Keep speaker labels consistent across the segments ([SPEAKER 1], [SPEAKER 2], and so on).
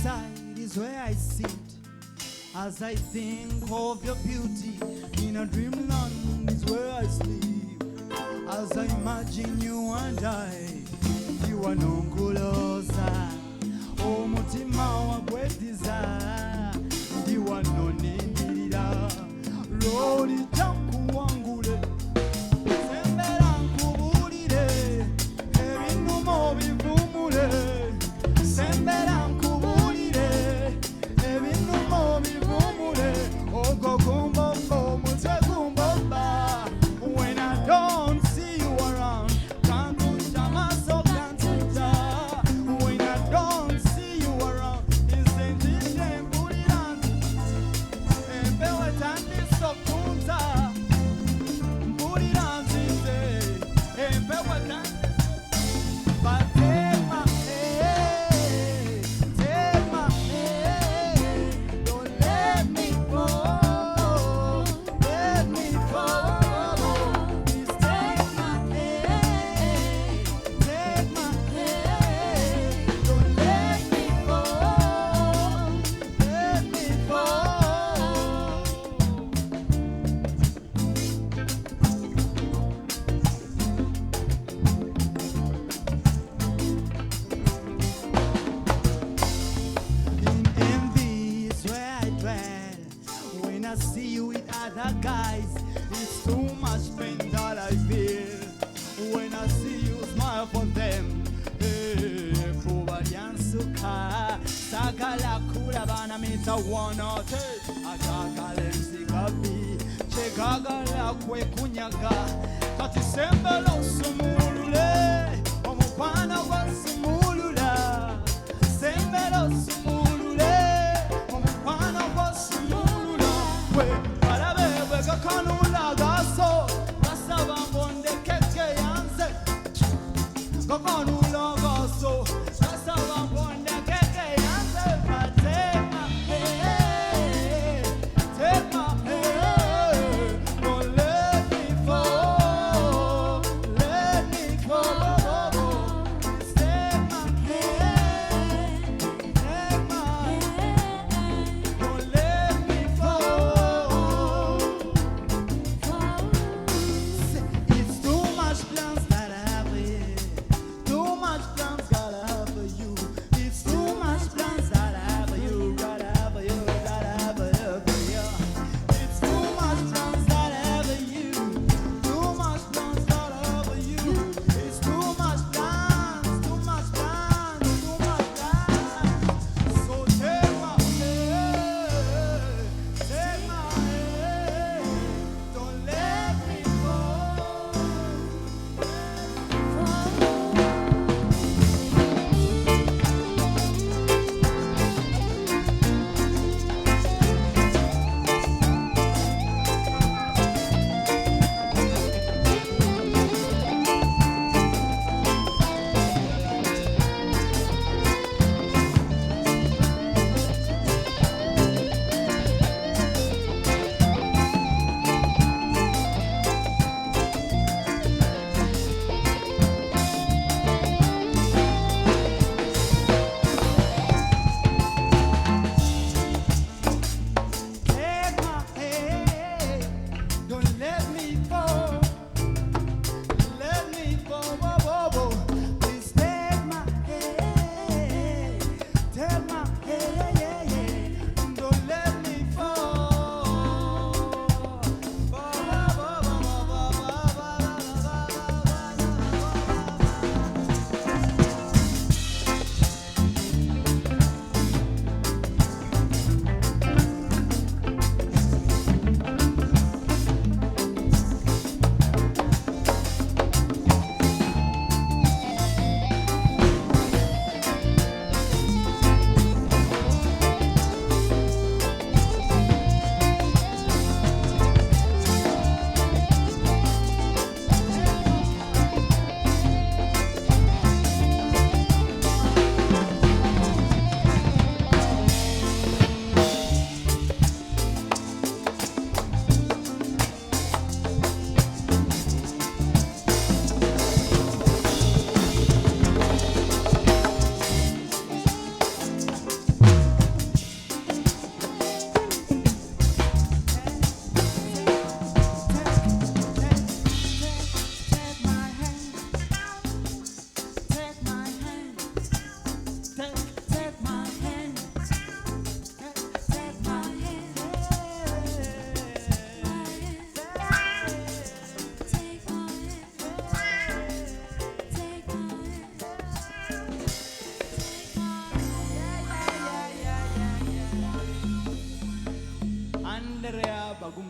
[SPEAKER 1] side is where I sit as I think of your beauty. In a dreamland is where I sleep as I imagine you and I. You are no kulosa, oh mutima wa gwetiza. You are no nidira, roli janku wangule. Sembera nkubulire, ebintu mo bivumule. Sembera nkubulire, ebintu mo bivumule. Ogo gumbombo, mutwe gumbomba. When I don't see you around, can't touch my soul, can't touch. When I don't see you around, isn't it them booty dance? And bewe tandi sokunza, booty dance is it? And bewe tandi. But take my hand, take my hand, don't let me go, let me go. Please take my hand, take my hand, don't let me go, let me go. In envy is where I dwell. When I see you with other guys, it's too much pain that I feel. When I see you smile for them, kuba lyansuka. Sagala kulabana mita wanote. Akakale msikabi. Chekagala kwe kunyaga. Kati sembelo sumulule. Omupana wa sumulula. Sembelo sumulule. Omupana wa sumulula. We barabe gakanula gaso. Basaba mbonde keke yanze. Gakanula gaso. Basaba mbonde keke yanze. But take my hand, take my hand. Don't let me fall, let me go. Please take my hand, take my hand. Don't let me fall,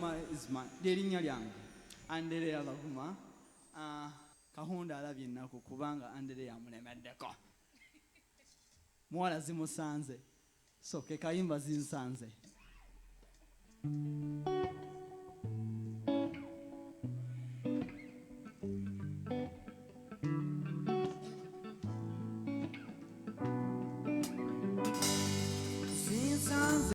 [SPEAKER 1] Baguma is my lyerinnya lyange. Andereya Baguma. Kahunda alabye ennaku kubanga Andereya amulemeddeko. Muwala zimusanze. So ke kayimba zinsanze.